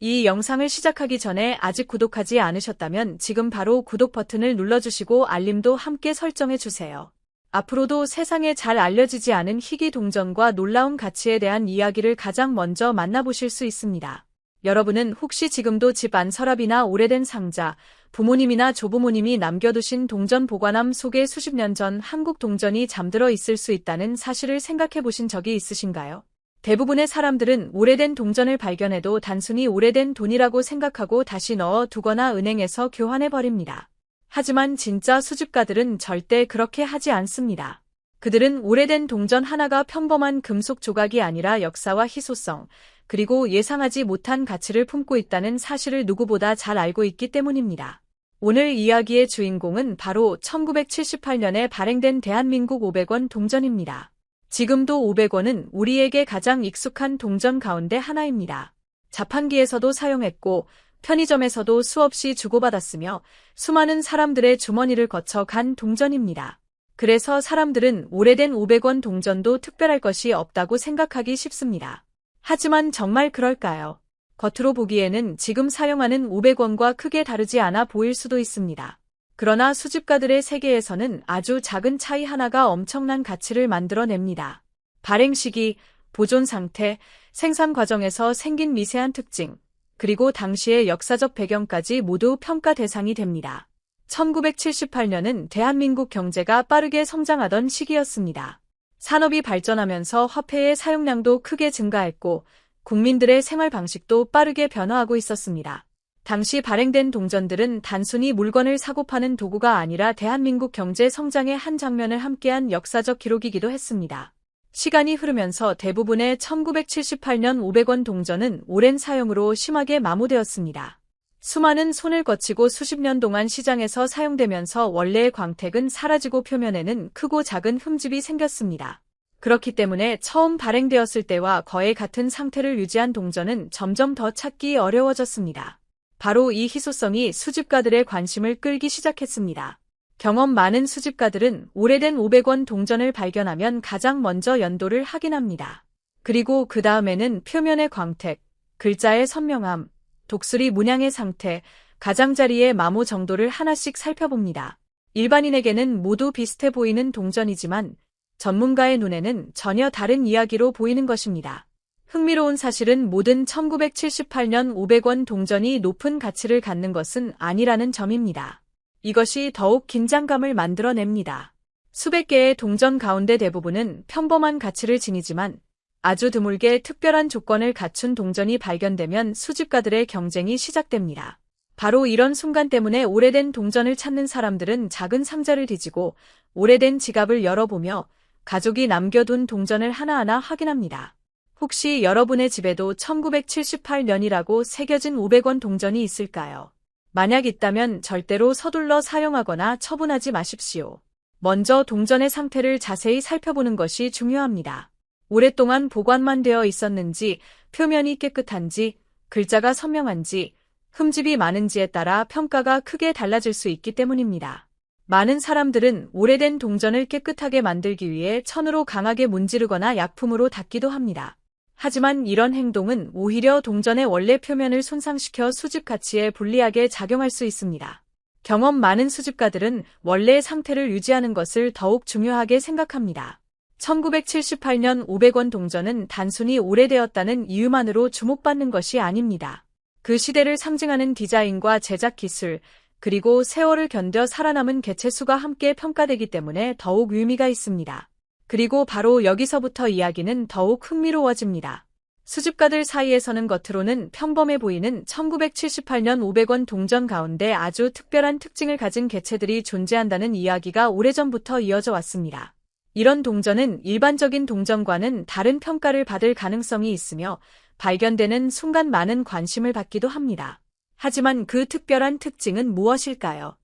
이 영상을 시작하기 전에 아직 구독하지 않으셨다면 지금 바로 구독 버튼을 눌러주시고 알림도 함께 설정해주세요. 앞으로도 세상에 잘 알려지지 않은 희귀 동전과 놀라운 가치에 대한 이야기를 가장 먼저 만나보실 수 있습니다. 여러분은 혹시 지금도 집 안 서랍이나 오래된 상자, 부모님이나 조부모님이 남겨두신 동전 보관함 속에 수십 년 전 한국 동전이 잠들어 있을 수 있다는 사실을 생각해 보신 적이 있으신가요? 대부분의 사람들은 오래된 동전을 발견해도 단순히 오래된 돈이라고 생각하고 다시 넣어 두거나 은행에서 교환해 버립니다. 하지만 진짜 수집가들은 절대 그렇게 하지 않습니다. 그들은 오래된 동전 하나가 평범한 금속 조각이 아니라 역사와 희소성, 그리고 예상하지 못한 가치를 품고 있다는 사실을 누구보다 잘 알고 있기 때문입니다. 오늘 이야기의 주인공은 바로 1978년에 발행된 대한민국 500원 동전입니다. 지금도 500원은 우리에게 가장 익숙한 동전 가운데 하나입니다. 자판기에서도 사용했고 편의점에서도 수없이 주고받았으며 수많은 사람들의 주머니를 거쳐 간 동전입니다. 그래서 사람들은 오래된 500원 동전도 특별할 것이 없다고 생각하기 쉽습니다. 하지만 정말 그럴까요? 겉으로 보기에는 지금 사용하는 500원과 크게 다르지 않아 보일 수도 있습니다. 그러나 수집가들의 세계에서는 아주 작은 차이 하나가 엄청난 가치를 만들어냅니다. 발행 시기, 보존 상태, 생산 과정에서 생긴 미세한 특징, 그리고 당시의 역사적 배경까지 모두 평가 대상이 됩니다. 1978년은 대한민국 경제가 빠르게 성장하던 시기였습니다. 산업이 발전하면서 화폐의 사용량도 크게 증가했고 국민들의 생활 방식도 빠르게 변화하고 있었습니다. 당시 발행된 동전들은 단순히 물건을 사고 파는 도구가 아니라 대한민국 경제 성장의 한 장면을 함께한 역사적 기록이기도 했습니다. 시간이 흐르면서 대부분의 1978년 500원 동전은 오랜 사용으로 심하게 마모되었습니다. 수많은 손을 거치고 수십 년 동안 시장에서 사용되면서 원래의 광택은 사라지고 표면에는 크고 작은 흠집이 생겼습니다. 그렇기 때문에 처음 발행되었을 때와 거의 같은 상태를 유지한 동전은 점점 더 찾기 어려워졌습니다. 바로 이 희소성이 수집가들의 관심을 끌기 시작했습니다. 경험 많은 수집가들은 오래된 500원 동전을 발견하면 가장 먼저 연도를 확인합니다. 그리고 그 다음에는 표면의 광택, 글자의 선명함, 독수리 문양의 상태, 가장자리의 마모 정도를 하나씩 살펴봅니다. 일반인에게는 모두 비슷해 보이는 동전이지만 전문가의 눈에는 전혀 다른 이야기로 보이는 것입니다. 흥미로운 사실은 모든 1978년 500원 동전이 높은 가치를 갖는 것은 아니라는 점입니다. 이것이 더욱 긴장감을 만들어냅니다. 수백 개의 동전 가운데 대부분은 평범한 가치를 지니지만 아주 드물게 특별한 조건을 갖춘 동전이 발견되면 수집가들의 경쟁이 시작됩니다. 바로 이런 순간 때문에 오래된 동전을 찾는 사람들은 작은 상자를 뒤지고 오래된 지갑을 열어보며 가족이 남겨둔 동전을 하나하나 확인합니다. 혹시 여러분의 집에도 1978년이라고 새겨진 500원 동전이 있을까요? 만약 있다면 절대로 서둘러 사용하거나 처분하지 마십시오. 먼저 동전의 상태를 자세히 살펴보는 것이 중요합니다. 오랫동안 보관만 되어 있었는지, 표면이 깨끗한지, 글자가 선명한지, 흠집이 많은지에 따라 평가가 크게 달라질 수 있기 때문입니다. 많은 사람들은 오래된 동전을 깨끗하게 만들기 위해 천으로 강하게 문지르거나 약품으로 닦기도 합니다. 하지만 이런 행동은 오히려 동전의 원래 표면을 손상시켜 수집 가치에 불리하게 작용할 수 있습니다. 경험 많은 수집가들은 원래의 상태를 유지하는 것을 더욱 중요하게 생각합니다. 1978년 500원 동전은 단순히 오래되었다는 이유만으로 주목받는 것이 아닙니다. 그 시대를 상징하는 디자인과 제작 기술, 그리고 세월을 견뎌 살아남은 개체수가 함께 평가되기 때문에 더욱 의미가 있습니다. 그리고 바로 여기서부터 이야기는 더욱 흥미로워집니다. 수집가들 사이에서는 겉으로는 평범해 보이는 1978년 500원 동전 가운데 아주 특별한 특징을 가진 개체들이 존재한다는 이야기가 오래전부터 이어져 왔습니다. 이런 동전은 일반적인 동전과는 다른 평가를 받을 가능성이 있으며 발견되는 순간 많은 관심을 받기도 합니다. 하지만 그 특별한 특징은 무엇일까요?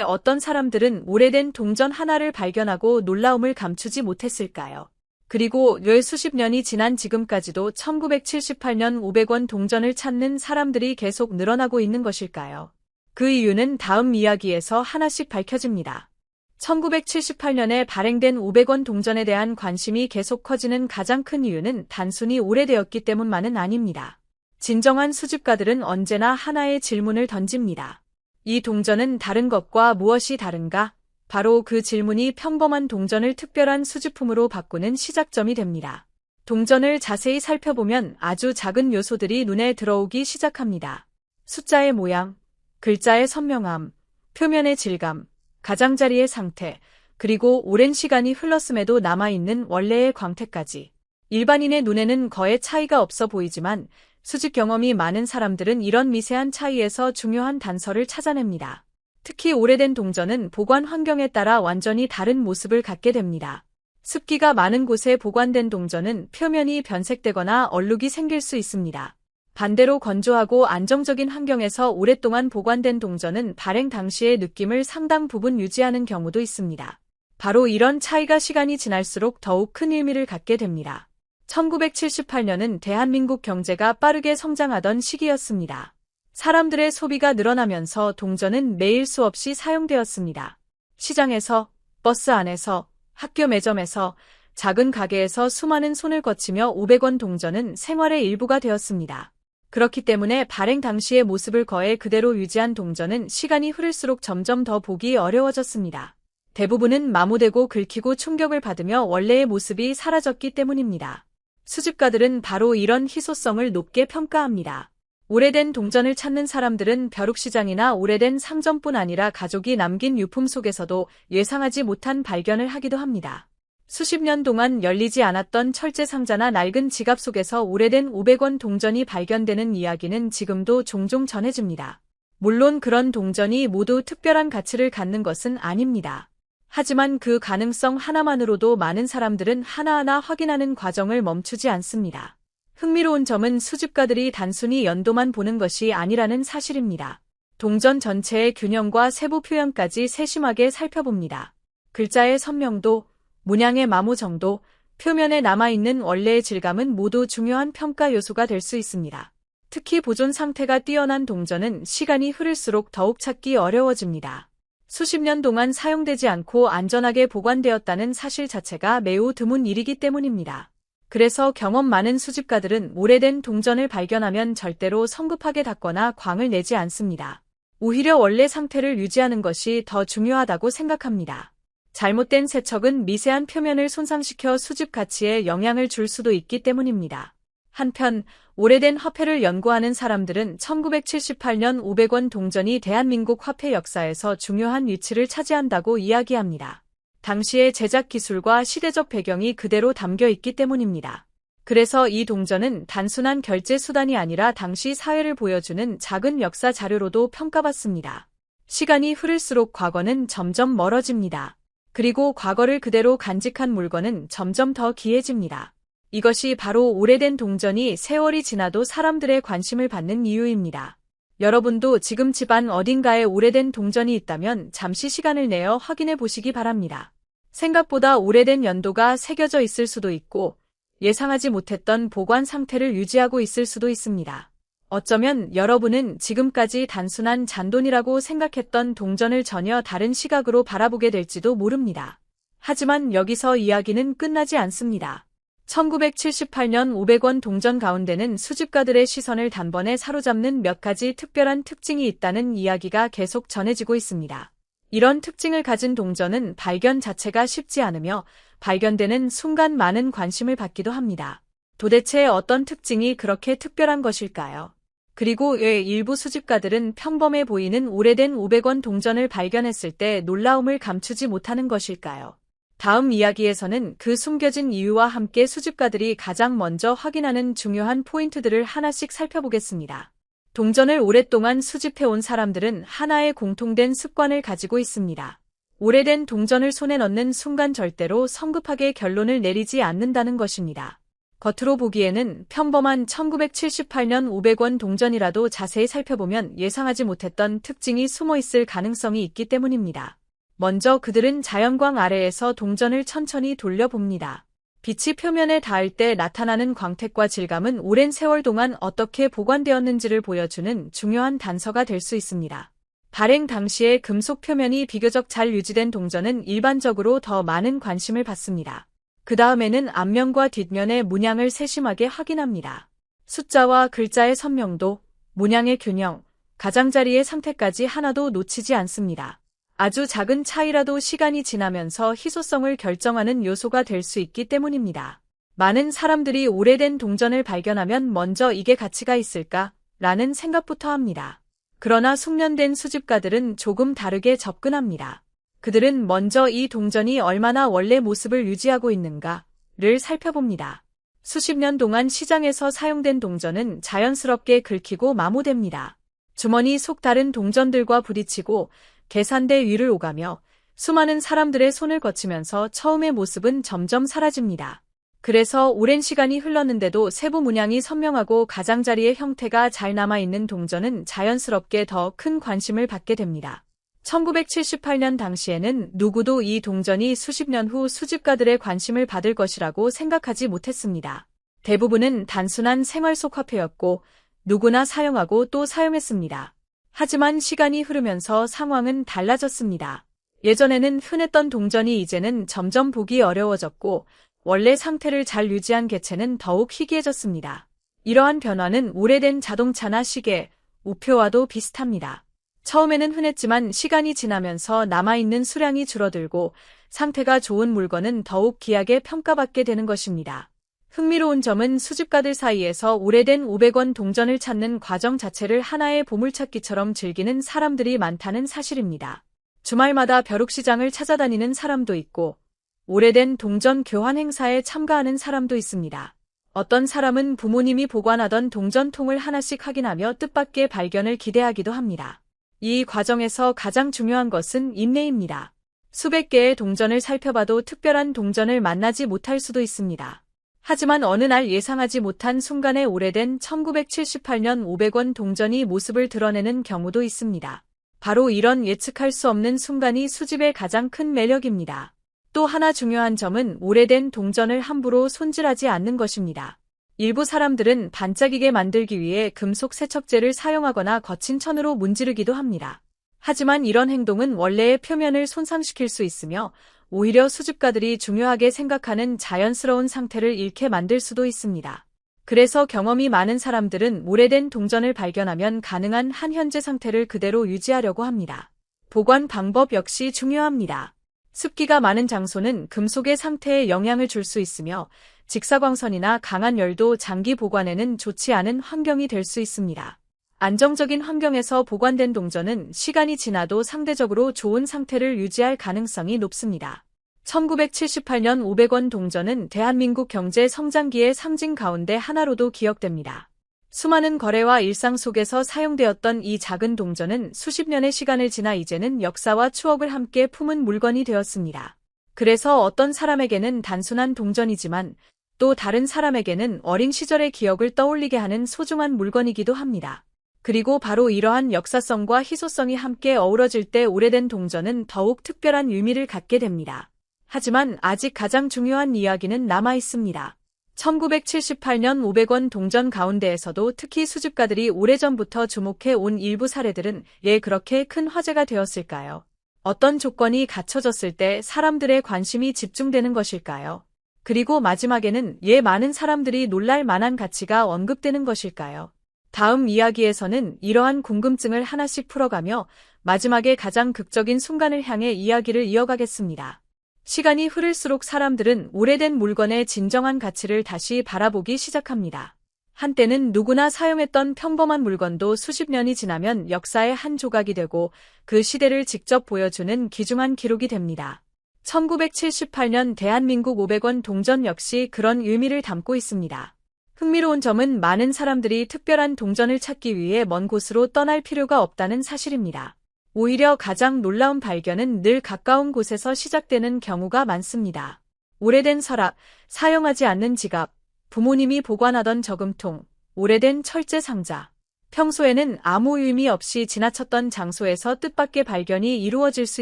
어떤 사람들은 오래된 동전 하나를 발견하고 놀라움을 감추지 못했을까요? 그리고 왜 수십 년이 지난 지금까지도 1978년 500원 동전을 찾는 사람들이 계속 늘어나고 있는 것일까요? 그 이유는 다음 이야기에서 하나씩 밝혀집니다. 1978년에 발행된 500원 동전에 대한 관심이 계속 커지는 가장 큰 이유는 단순히 오래되었기 때문만은 아닙니다. 진정한 수집가들은 언제나 하나의 질문을 던집니다. 이 동전은 다른 것과 무엇이 다른가? 바로 그 질문이 평범한 동전을 특별한 수집품으로 바꾸는 시작점이 됩니다. 동전을 자세히 살펴보면 아주 작은 요소들이 눈에 들어오기 시작합니다. 숫자의 모양, 글자의 선명함, 표면의 질감, 가장자리의 상태, 그리고 오랜 시간이 흘렀음에도 남아있는 원래의 광택까지. 일반인의 눈에는 거의 차이가 없어 보이지만 수집 경험이 많은 사람들은 이런 미세한 차이에서 중요한 단서를 찾아냅니다. 특히 오래된 동전은 보관 환경에 따라 완전히 다른 모습을 갖게 됩니다. 습기가 많은 곳에 보관된 동전은 표면이 변색되거나 얼룩이 생길 수 있습니다. 반대로 건조하고 안정적인 환경에서 오랫동안 보관된 동전은 발행 당시의 느낌을 상당 부분 유지하는 경우도 있습니다. 바로 이런 차이가 시간이 지날수록 더욱 큰 의미를 갖게 됩니다. 1978년은 대한민국 경제가 빠르게 성장하던 시기였습니다. 사람들의 소비가 늘어나면서 동전은 매일 수없이 사용되었습니다. 시장에서, 버스 안에서, 학교 매점에서, 작은 가게에서 수많은 손을 거치며 500원 동전은 생활의 일부가 되었습니다. 그렇기 때문에 발행 당시의 모습을 거의 그대로 유지한 동전은 시간이 흐를수록 점점 더 보기 어려워졌습니다. 대부분은 마모되고 긁히고 충격을 받으며 원래의 모습이 사라졌기 때문입니다. 수집가들은 바로 이런 희소성을 높게 평가합니다. 오래된 동전을 찾는 사람들은 벼룩시장이나 오래된 상점뿐 아니라 가족이 남긴 유품 속에서도 예상하지 못한 발견을 하기도 합니다. 수십 년 동안 열리지 않았던 철제 상자나 낡은 지갑 속에서 오래된 500원 동전이 발견되는 이야기는 지금도 종종 전해집니다. 물론 그런 동전이 모두 특별한 가치를 갖는 것은 아닙니다. 하지만 그 가능성 하나만으로도 많은 사람들은 하나하나 확인하는 과정을 멈추지 않습니다. 흥미로운 점은 수집가들이 단순히 연도만 보는 것이 아니라는 사실입니다. 동전 전체의 균형과 세부 표현까지 세심하게 살펴봅니다. 글자의 선명도, 문양의 마모 정도, 표면에 남아있는 원래의 질감은 모두 중요한 평가 요소가 될 수 있습니다. 특히 보존 상태가 뛰어난 동전은 시간이 흐를수록 더욱 찾기 어려워집니다. 수십 년 동안 사용되지 않고 안전하게 보관되었다는 사실 자체가 매우 드문 일이기 때문입니다. 그래서 경험 많은 수집가들은 오래된 동전을 발견하면 절대로 성급하게 닫거나 광을 내지 않습니다. 오히려 원래 상태를 유지하는 것이 더 중요하다고 생각합니다. 잘못된 세척은 미세한 표면을 손상시켜 수집 가치에 영향을 줄 수도 있기 때문입니다. 한편 오래된 화폐를 연구하는 사람들은 1978년 500원 동전이 대한민국 화폐 역사에서 중요한 위치를 차지한다고 이야기합니다. 당시의 제작 기술과 시대적 배경이 그대로 담겨 있기 때문입니다. 그래서 이 동전은 단순한 결제 수단이 아니라 당시 사회를 보여주는 작은 역사 자료로도 평가받습니다. 시간이 흐를수록 과거는 점점 멀어집니다. 그리고 과거를 그대로 간직한 물건은 점점 더 귀해집니다. 이것이 바로 오래된 동전이 세월이 지나도 사람들의 관심을 받는 이유입니다. 여러분도 지금 집안 어딘가에 오래된 동전이 있다면 잠시 시간을 내어 확인해 보시기 바랍니다. 생각보다 오래된 연도가 새겨져 있을 수도 있고 예상하지 못했던 보관 상태를 유지하고 있을 수도 있습니다. 어쩌면 여러분은 지금까지 단순한 잔돈이라고 생각했던 동전을 전혀 다른 시각으로 바라보게 될지도 모릅니다. 하지만 여기서 이야기는 끝나지 않습니다. 1978년 500원 동전 가운데는 수집가들의 시선을 단번에 사로잡는 몇 가지 특별한 특징이 있다는 이야기가 계속 전해지고 있습니다. 이런 특징을 가진 동전은 발견 자체가 쉽지 않으며 발견되는 순간 많은 관심을 받기도 합니다. 도대체 어떤 특징이 그렇게 특별한 것일까요? 그리고 왜 일부 수집가들은 평범해 보이는 오래된 500원 동전을 발견했을 때 놀라움을 감추지 못하는 것일까요? 다음 이야기에서는 그 숨겨진 이유와 함께 수집가들이 가장 먼저 확인하는 중요한 포인트들을 하나씩 살펴보겠습니다. 동전을 오랫동안 수집해온 사람들은 하나의 공통된 습관을 가지고 있습니다. 오래된 동전을 손에 넣는 순간 절대로 성급하게 결론을 내리지 않는다는 것입니다. 겉으로 보기에는 평범한 1978년 500원 동전이라도 자세히 살펴보면 예상하지 못했던 특징이 숨어 있을 가능성이 있기 때문입니다. 먼저 그들은 자연광 아래에서 동전을 천천히 돌려봅니다. 빛이 표면에 닿을 때 나타나는 광택과 질감은 오랜 세월 동안 어떻게 보관되었는지를 보여주는 중요한 단서가 될 수 있습니다. 발행 당시에 금속 표면이 비교적 잘 유지된 동전은 일반적으로 더 많은 관심을 받습니다. 그 다음에는 앞면과 뒷면의 문양을 세심하게 확인합니다. 숫자와 글자의 선명도, 문양의 균형, 가장자리의 상태까지 하나도 놓치지 않습니다. 아주 작은 차이라도 시간이 지나면서 희소성을 결정하는 요소가 될 수 있기 때문입니다. 많은 사람들이 오래된 동전을 발견하면 먼저 이게 가치가 있을까? 라는 생각부터 합니다. 그러나 숙련된 수집가들은 조금 다르게 접근합니다. 그들은 먼저 이 동전이 얼마나 원래 모습을 유지하고 있는가를 살펴봅니다. 수십 년 동안 시장에서 사용된 동전은 자연스럽게 긁히고 마모됩니다. 주머니 속 다른 동전들과 부딪히고 계산대 위를 오가며 수많은 사람들의 손을 거치면서 처음의 모습은 점점 사라집니다. 그래서 오랜 시간이 흘렀는데도 세부 문양이 선명하고 가장자리의 형태가 잘 남아있는 동전은 자연스럽게 더 큰 관심을 받게 됩니다. 1978년 당시에는 누구도 이 동전이 수십 년 후 수집가들의 관심을 받을 것이라고 생각하지 못했습니다. 대부분은 단순한 생활 속 화폐였고 누구나 사용하고 또 사용했습니다. 하지만 시간이 흐르면서 상황은 달라졌습니다. 예전에는 흔했던 동전이 이제는 점점 보기 어려워졌고 원래 상태를 잘 유지한 개체는 더욱 희귀해졌습니다. 이러한 변화는 오래된 자동차나 시계, 우표와도 비슷합니다. 처음에는 흔했지만 시간이 지나면서 남아있는 수량이 줄어들고 상태가 좋은 물건은 더욱 귀하게 평가받게 되는 것입니다. 흥미로운 점은 수집가들 사이에서 오래된 500원 동전을 찾는 과정 자체를 하나의 보물찾기처럼 즐기는 사람들이 많다는 사실입니다. 주말마다 벼룩시장을 찾아다니는 사람도 있고 오래된 동전 교환 행사에 참가하는 사람도 있습니다. 어떤 사람은 부모님이 보관하던 동전통을 하나씩 확인하며 뜻밖의 발견을 기대하기도 합니다. 이 과정에서 가장 중요한 것은 인내입니다. 수백 개의 동전을 살펴봐도 특별한 동전을 만나지 못할 수도 있습니다. 하지만 어느 날 예상하지 못한 순간에 오래된 1978년 500원 동전이 모습을 드러내는 경우도 있습니다. 바로 이런 예측할 수 없는 순간이 수집의 가장 큰 매력입니다. 또 하나 중요한 점은 오래된 동전을 함부로 손질하지 않는 것입니다. 일부 사람들은 반짝이게 만들기 위해 금속 세척제를 사용하거나 거친 천으로 문지르기도 합니다. 하지만 이런 행동은 원래의 표면을 손상시킬 수 있으며 오히려 수집가들이 중요하게 생각하는 자연스러운 상태를 잃게 만들 수도 있습니다. 그래서 경험이 많은 사람들은 오래된 동전을 발견하면 가능한 한 현재 상태를 그대로 유지하려고 합니다. 보관 방법 역시 중요합니다. 습기가 많은 장소는 금속의 상태에 영향을 줄 수 있으며 직사광선이나 강한 열도 장기 보관에는 좋지 않은 환경이 될 수 있습니다. 안정적인 환경에서 보관된 동전은 시간이 지나도 상대적으로 좋은 상태를 유지할 가능성이 높습니다. 1978년 500원 동전은 대한민국 경제 성장기의 상징 가운데 하나로도 기억됩니다. 수많은 거래와 일상 속에서 사용되었던 이 작은 동전은 수십 년의 시간을 지나 이제는 역사와 추억을 함께 품은 물건이 되었습니다. 그래서 어떤 사람에게는 단순한 동전이지만 또 다른 사람에게는 어린 시절의 기억을 떠올리게 하는 소중한 물건이기도 합니다. 그리고 바로 이러한 역사성과 희소성이 함께 어우러질 때 오래된 동전은 더욱 특별한 의미를 갖게 됩니다. 하지만 아직 가장 중요한 이야기는 남아 있습니다. 1978년 500원 동전 가운데에서도 특히 수집가들이 오래전부터 주목해 온 일부 사례들은 왜 그렇게 큰 화제가 되었을까요? 어떤 조건이 갖춰졌을 때 사람들의 관심이 집중되는 것일까요? 그리고 마지막에는 왜 많은 사람들이 놀랄 만한 가치가 언급되는 것일까요? 다음 이야기에서는 이러한 궁금증을 하나씩 풀어가며 마지막에 가장 극적인 순간을 향해 이야기를 이어가겠습니다. 시간이 흐를수록 사람들은 오래된 물건의 진정한 가치를 다시 바라보기 시작합니다. 한때는 누구나 사용했던 평범한 물건도 수십 년이 지나면 역사의 한 조각이 되고 그 시대를 직접 보여주는 귀중한 기록이 됩니다. 1978년 대한민국 500원 동전 역시 그런 의미를 담고 있습니다. 흥미로운 점은 많은 사람들이 특별한 동전을 찾기 위해 먼 곳으로 떠날 필요가 없다는 사실입니다. 오히려 가장 놀라운 발견은 늘 가까운 곳에서 시작되는 경우가 많습니다. 오래된 서랍, 사용하지 않는 지갑, 부모님이 보관하던 저금통, 오래된 철제 상자. 평소에는 아무 의미 없이 지나쳤던 장소에서 뜻밖의 발견이 이루어질 수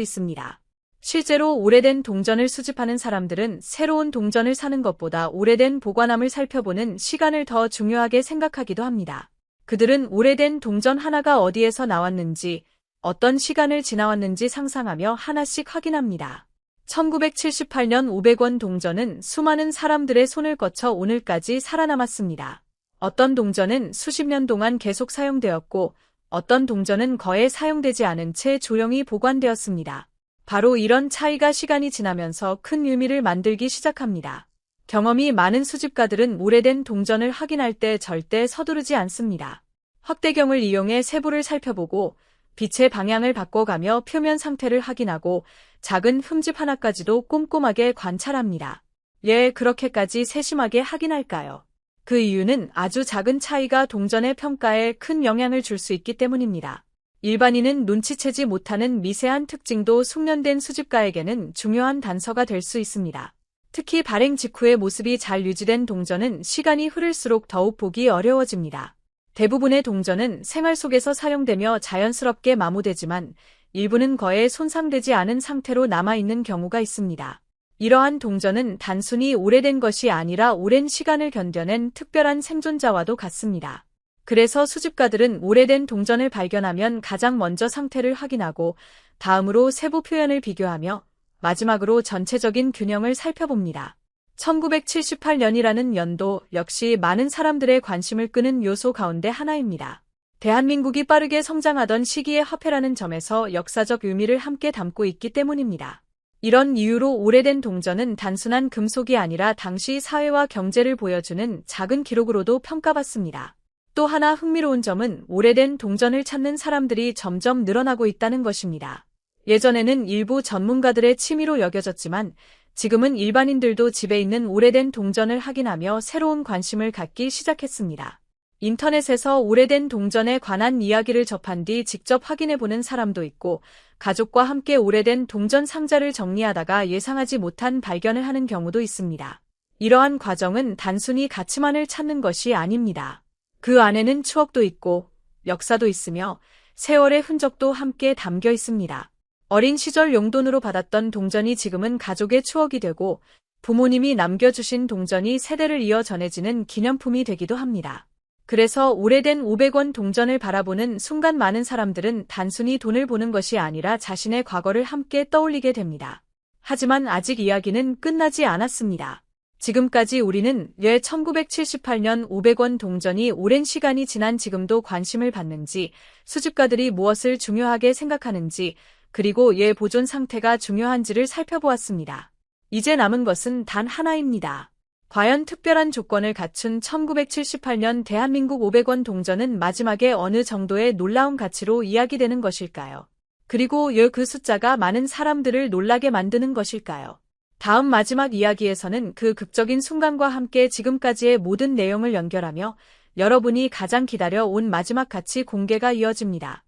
있습니다. 실제로 오래된 동전을 수집하는 사람들은 새로운 동전을 사는 것보다 오래된 보관함을 살펴보는 시간을 더 중요하게 생각하기도 합니다. 그들은 오래된 동전 하나가 어디에서 나왔는지, 어떤 시간을 지나왔는지 상상하며 하나씩 확인합니다. 1978년 500원 동전은 수많은 사람들의 손을 거쳐 오늘까지 살아남았습니다. 어떤 동전은 수십 년 동안 계속 사용되었고 어떤 동전은 거의 사용되지 않은 채 조용히 보관되었습니다. 바로 이런 차이가 시간이 지나면서 큰 의미를 만들기 시작합니다. 경험이 많은 수집가들은 오래된 동전을 확인할 때 절대 서두르지 않습니다. 확대경을 이용해 세부를 살펴보고 빛의 방향을 바꿔가며 표면 상태를 확인하고 작은 흠집 하나까지도 꼼꼼하게 관찰합니다. 왜 그렇게까지 세심하게 확인할까요? 그 이유는 아주 작은 차이가 동전의 평가에 큰 영향을 줄 수 있기 때문입니다. 일반인은 눈치채지 못하는 미세한 특징도 숙련된 수집가에게는 중요한 단서가 될 수 있습니다. 특히 발행 직후의 모습이 잘 유지된 동전은 시간이 흐를수록 더욱 보기 어려워집니다. 대부분의 동전은 생활 속에서 사용되며 자연스럽게 마모되지만 일부는 거의 손상되지 않은 상태로 남아있는 경우가 있습니다. 이러한 동전은 단순히 오래된 것이 아니라 오랜 시간을 견뎌낸 특별한 생존자와도 같습니다. 그래서 수집가들은 오래된 동전을 발견하면 가장 먼저 상태를 확인하고 다음으로 세부 표현을 비교하며 마지막으로 전체적인 균형을 살펴봅니다. 1978년이라는 연도 역시 많은 사람들의 관심을 끄는 요소 가운데 하나입니다. 대한민국이 빠르게 성장하던 시기의 화폐라는 점에서 역사적 의미를 함께 담고 있기 때문입니다. 이런 이유로 오래된 동전은 단순한 금속이 아니라 당시 사회와 경제를 보여주는 작은 기록으로도 평가받습니다. 또 하나 흥미로운 점은 오래된 동전을 찾는 사람들이 점점 늘어나고 있다는 것입니다. 예전에는 일부 전문가들의 취미로 여겨졌지만 지금은 일반인들도 집에 있는 오래된 동전을 확인하며 새로운 관심을 갖기 시작했습니다. 인터넷에서 오래된 동전에 관한 이야기를 접한 뒤 직접 확인해보는 사람도 있고 가족과 함께 오래된 동전 상자를 정리하다가 예상하지 못한 발견을 하는 경우도 있습니다. 이러한 과정은 단순히 가치만을 찾는 것이 아닙니다. 그 안에는 추억도 있고 역사도 있으며 세월의 흔적도 함께 담겨 있습니다. 어린 시절 용돈으로 받았던 동전이 지금은 가족의 추억이 되고 부모님이 남겨주신 동전이 세대를 이어 전해지는 기념품이 되기도 합니다. 그래서 오래된 500원 동전을 바라보는 순간 많은 사람들은 단순히 돈을 보는 것이 아니라 자신의 과거를 함께 떠올리게 됩니다. 하지만 아직 이야기는 끝나지 않았습니다. 지금까지 우리는 왜 1978년 500원 동전이 오랜 시간이 지난 지금도 관심을 받는지, 수집가들이 무엇을 중요하게 생각하는지, 그리고 얘 보존 상태가 중요한지를 살펴보았습니다. 이제 남은 것은 단 하나입니다. 과연 특별한 조건을 갖춘 1978년 대한민국 500원 동전은 마지막에 어느 정도의 놀라운 가치로 이야기되는 것일까요? 그리고 왜 그 숫자가 많은 사람들을 놀라게 만드는 것일까요? 다음 마지막 이야기에서는 그 극적인 순간과 함께 지금까지의 모든 내용을 연결하며 여러분이 가장 기다려 온 마지막 가치 공개가 이어집니다.